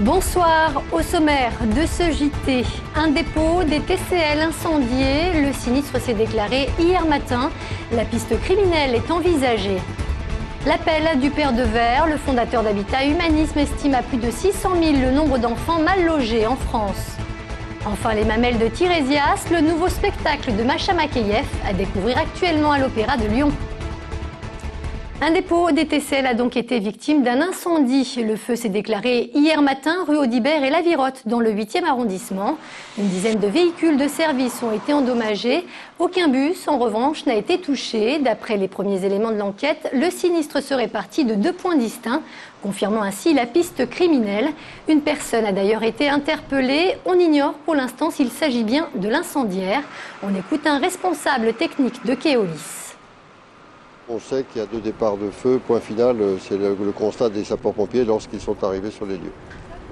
Bonsoir, au sommaire de ce JT, un dépôt des TCL incendié, le sinistre s'est déclaré hier matin, la piste criminelle est envisagée. L'appel du Père de Verre, le fondateur d'Habitat Humanisme estime à plus de 600 000 le nombre d'enfants mal logés en France. Enfin, les mamelles de Tirésias, le nouveau spectacle de Macha Makeyev à découvrir actuellement à l'Opéra de Lyon. Un dépôt des TCL a donc été victime d'un incendie. Le feu s'est déclaré hier matin rue Audibert et La Virotte dans le 8e arrondissement. Une dizaine de véhicules de service ont été endommagés. Aucun bus, en revanche, n'a été touché. D'après les premiers éléments de l'enquête, le sinistre serait parti de 2 points distincts, confirmant ainsi la piste criminelle. Une personne a d'ailleurs été interpellée. On ignore pour l'instant s'il s'agit bien de l'incendiaire. On écoute un responsable technique de Keolis. On sait qu'il y a 2 départs de feu. Point final, c'est le constat des sapeurs-pompiers lorsqu'ils sont arrivés sur les lieux.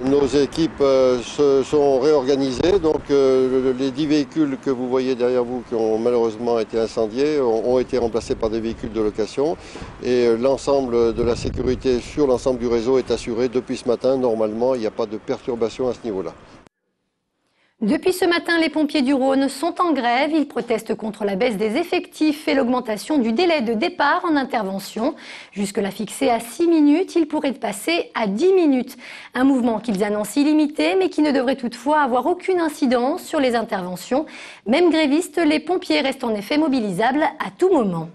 Nos équipes se sont réorganisées, donc les 10 véhicules que vous voyez derrière vous qui ont malheureusement été incendiés ont été remplacés par des véhicules de location et l'ensemble de la sécurité sur l'ensemble du réseau est assuré depuis ce matin. Normalement, il n'y a pas de perturbation à ce niveau-là. Depuis ce matin, les pompiers du Rhône sont en grève. Ils protestent contre la baisse des effectifs et l'augmentation du délai de départ en intervention. Jusque-là fixé à 6 minutes, il pourrait passer à 10 minutes. Un mouvement qu'ils annoncent illimité, mais qui ne devrait toutefois avoir aucune incidence sur les interventions. Même grévistes, les pompiers restent en effet mobilisables à tout moment.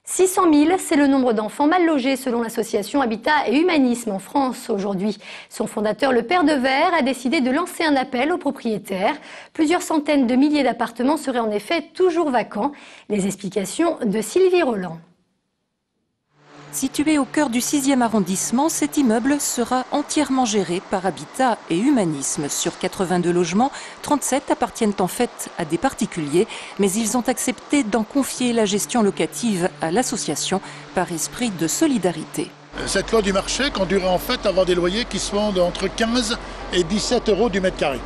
600 000, c'est le nombre d'enfants mal logés selon l'association Habitat et Humanisme en France aujourd'hui. Son fondateur, le Père de Verre, a décidé de lancer un appel aux propriétaires. Plusieurs centaines de milliers d'appartements seraient en effet toujours vacants. Les explications de Sylvie Roland. Situé au cœur du 6e arrondissement, cet immeuble sera entièrement géré par Habitat et Humanisme. Sur 82 logements, 37 appartiennent en fait à des particuliers, mais ils ont accepté d'en confier la gestion locative à l'association par esprit de solidarité. Cette loi du marché conduirait en fait à avoir des loyers qui se vendent entre 15 et 17 euros du mètre carré.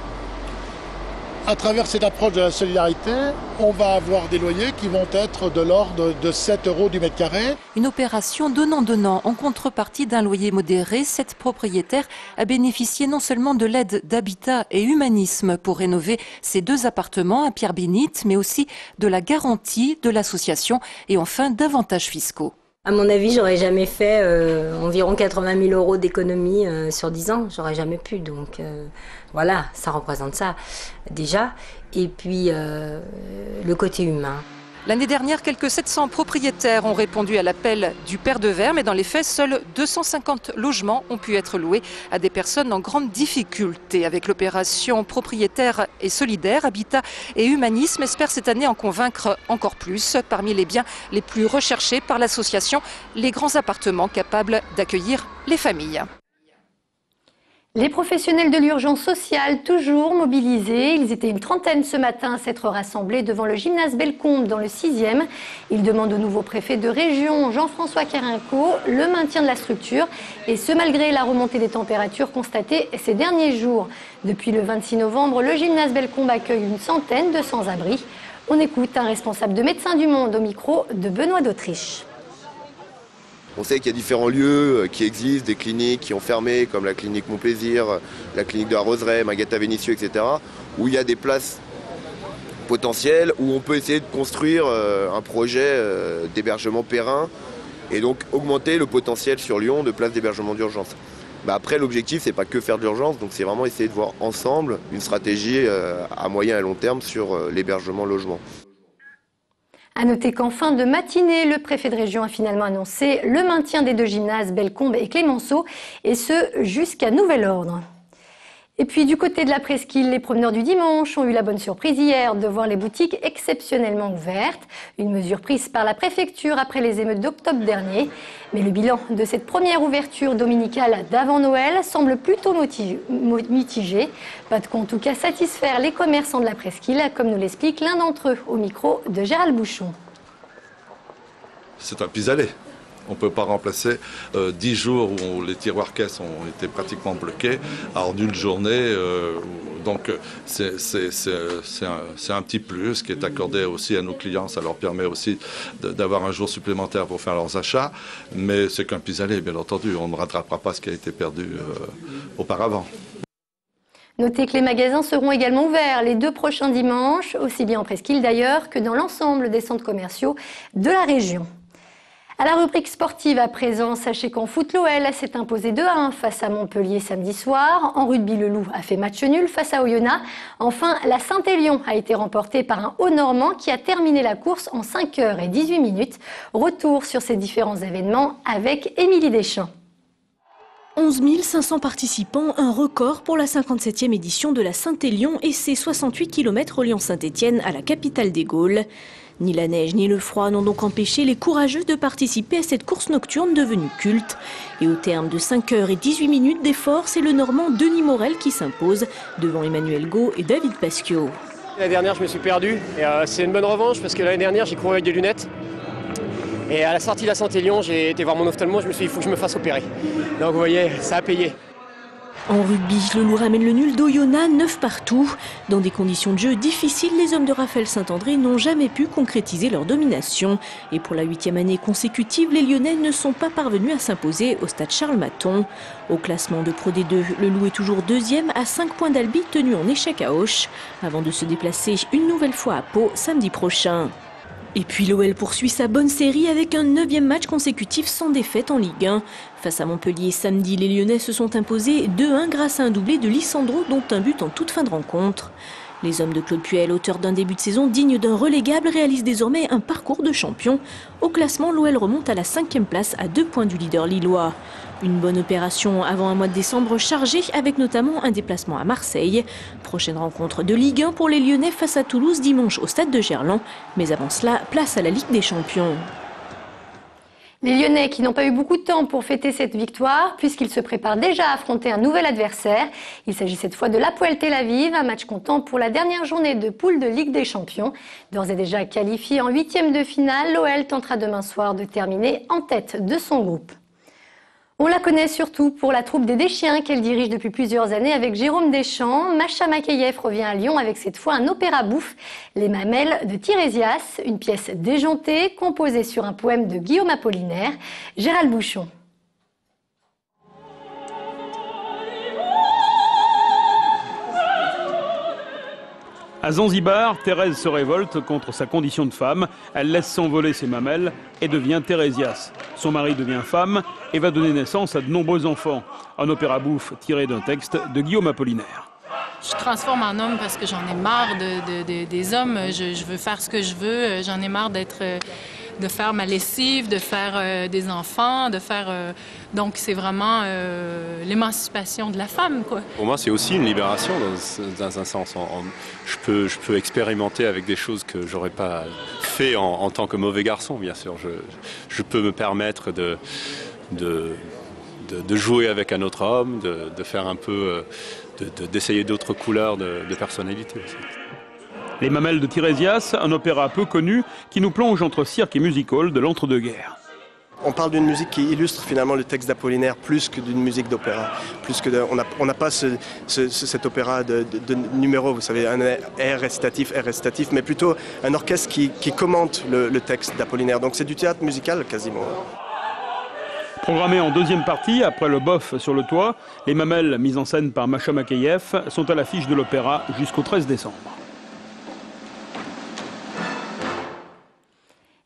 À travers cette approche de la solidarité, on va avoir des loyers qui vont être de l'ordre de 7 euros du mètre carré. Une opération donnant-donnant. En contrepartie d'un loyer modéré, cette propriétaire a bénéficié non seulement de l'aide d'Habitat et Humanisme pour rénover ses 2 appartements à Pierre-Bénite, mais aussi de la garantie de l'association et enfin d'avantages fiscaux. À mon avis, j'aurais jamais fait environ 80 000 euros d'économie sur 10 ans. J'aurais jamais pu. Donc voilà, ça représente ça déjà. Et puis le côté humain. L'année dernière, quelques 700 propriétaires ont répondu à l'appel du Père de Verre, mais dans les faits, seuls 250 logements ont pu être loués à des personnes en grande difficulté. Avec l'opération propriétaire et solidaire, Habitat et Humanisme espèrent cette année en convaincre encore plus. Parmi les biens les plus recherchés par l'association, les grands appartements capables d'accueillir les familles. Les professionnels de l'urgence sociale, toujours mobilisés. Ils étaient une trentaine ce matin à s'être rassemblés devant le gymnase Bellecombe dans le 6e. Ils demandent au nouveau préfet de région, Jean-François Carinco, le maintien de la structure. Et ce, malgré la remontée des températures constatées ces derniers jours. Depuis le 26 novembre, le gymnase Bellecombe accueille une centaine de sans-abri. On écoute un responsable de Médecins du Monde au micro de Benoît d'Autriche. On sait qu'il y a différents lieux qui existent, des cliniques qui ont fermé, comme la clinique Mon-Plaisir, la clinique de la Roseraie, Magata-Vénitieux, etc., où il y a des places potentielles, où on peut essayer de construire un projet d'hébergement périn et donc augmenter le potentiel sur Lyon de places d'hébergement d'urgence. Après, l'objectif, c'est pas que faire de l'urgence, donc c'est vraiment essayer de voir ensemble une stratégie à moyen et long terme sur l'hébergement-logement. À noter qu'en fin de matinée, le préfet de région a finalement annoncé le maintien des 2 gymnases Bellecombe et Clémenceau, et ce jusqu'à nouvel ordre. Et puis du côté de la presqu'île, les promeneurs du dimanche ont eu la bonne surprise hier de voir les boutiques exceptionnellement ouvertes. Une mesure prise par la préfecture après les émeutes d'octobre dernier. Mais le bilan de cette première ouverture dominicale d'avant Noël semble plutôt mitigé. Pas de quoi en tout cas satisfaire les commerçants de la presqu'île, comme nous l'explique l'un d'entre eux au micro de Gérald Bouchon. C'est un pis-aller. On ne peut pas remplacer 10 jours où les tiroirs caisses ont été pratiquement bloqués en une journée. Donc c'est un petit plus qui est accordé aussi à nos clients. Ça leur permet aussi d'avoir un jour supplémentaire pour faire leurs achats. Mais c'est qu'un pis-aller, bien entendu. On ne rattrapera pas ce qui a été perdu auparavant. Notez que les magasins seront également ouverts les 2 prochains dimanches, aussi bien en Presqu'île d'ailleurs que dans l'ensemble des centres commerciaux de la région. À la rubrique sportive à présent, sachez qu'en foot, l'OL s'est imposé 2-1 face à Montpellier samedi soir. En rugby, le Loup a fait match nul face à Oyonnax. Enfin, la Saint-Élion a été remportée par un Haut-Normand qui a terminé la course en 5h18. Retour sur ces différents événements avec Émilie Deschamps. 11 500 participants, un record pour la 57e édition de la Saint-Élion et ses 68 km reliant Saint-Étienne à la capitale des Gaules. Ni la neige ni le froid n'ont donc empêché les courageux de participer à cette course nocturne devenue culte. Et au terme de 5h18 d'effort, c'est le Normand Denis Morel qui s'impose devant Emmanuel Gau et David Pasquiau. L'année dernière, je me suis perdu et c'est une bonne revanche parce que l'année dernière, j'ai couru avec des lunettes. Et à la sortie de la Saint-Élion, j'ai été voir mon ophtalmo, je me suis dit, il faut que je me fasse opérer. Donc vous voyez, ça a payé. En rugby, le Loup ramène le nul d'Oyonnax, 9 partout. Dans des conditions de jeu difficiles, les hommes de Raphaël Saint-André n'ont jamais pu concrétiser leur domination. Et pour la 8e année consécutive, les Lyonnais ne sont pas parvenus à s'imposer au stade Charles-Maton. Au classement de Pro D2, le Loup est toujours 2e à 5 points d'Albi, tenu en échec à Auch, avant de se déplacer une nouvelle fois à Pau samedi prochain. Et puis l'OL poursuit sa bonne série avec un 9e match consécutif sans défaite en Ligue 1. Face à Montpellier samedi, les Lyonnais se sont imposés 2-1 grâce à un doublé de Lissandro, dont un but en toute fin de rencontre. Les hommes de Claude Puel, auteur d'un début de saison digne d'un relégable, réalisent désormais un parcours de champion. Au classement, l'OL remonte à la 5e place à 2 points du leader lillois. Une bonne opération avant un mois de décembre chargé, avec notamment un déplacement à Marseille. Prochaine rencontre de Ligue 1 pour les Lyonnais face à Toulouse dimanche au stade de Gerland. Mais avant cela, place à la Ligue des Champions. Les Lyonnais qui n'ont pas eu beaucoup de temps pour fêter cette victoire, puisqu'ils se préparent déjà à affronter un nouvel adversaire. Il s'agit cette fois de l'Hapoel Tel Aviv, un match comptant pour la dernière journée de poule de Ligue des Champions. D'ores et déjà qualifié en 8e de finale, l'OL tentera demain soir de terminer en tête de son groupe. On la connaît surtout pour la troupe des Deschiens qu'elle dirige depuis plusieurs années avec Jérôme Deschamps. Macha Makeyev revient à Lyon avec cette fois un opéra bouffe, Les Mamelles de Tirésias, une pièce déjantée composée sur un poème de Guillaume Apollinaire. Gérald Bouchon. À Zanzibar, Thérèse se révolte contre sa condition de femme. Elle laisse s'envoler ses mamelles et devient Thérésias. Son mari devient femme et va donner naissance à de nombreux enfants. Un opéra bouffe tiré d'un texte de Guillaume Apollinaire. Je transforme en homme parce que j'en ai marre des hommes. Je veux faire ce que je veux. J'en ai marre de faire ma lessive, de faire des enfants, de faire... donc c'est vraiment l'émancipation de la femme, quoi. Pour moi, c'est aussi une libération dans un sens. Je peux expérimenter avec des choses que j'aurais pas fait en tant que mauvais garçon, bien sûr. Je peux me permettre de jouer avec un autre homme, de faire un peu... d'essayer d'autres couleurs de personnalité aussi. Les Mamelles de Tirésias, un opéra peu connu qui nous plonge entre cirque et music-hall de l'entre-deux-guerres. On parle d'une musique qui illustre finalement le texte d'Apollinaire plus que d'une musique d'opéra. On n'a pas cet opéra de numéro, vous savez, un air récitatif, mais plutôt un orchestre qui commente le texte d'Apollinaire. Donc c'est du théâtre musical quasiment. Programmés en deuxième partie, après le bof sur le toit, les Mamelles, mises en scène par Macha Makeyev, sont à l'affiche de l'opéra jusqu'au 13 décembre.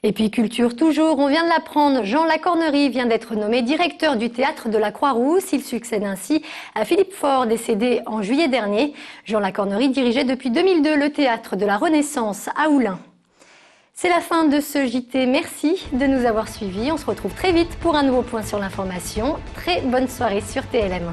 Et puis culture toujours, on vient de l'apprendre, Jean Lacornerie vient d'être nommé directeur du théâtre de la Croix-Rousse. Il succède ainsi à Philippe Faure, décédé en juillet dernier. Jean Lacornerie dirigeait depuis 2002 le théâtre de la Renaissance à Oulin. C'est la fin de ce JT, merci de nous avoir suivis. On se retrouve très vite pour un nouveau point sur l'information. Très bonne soirée sur TLM.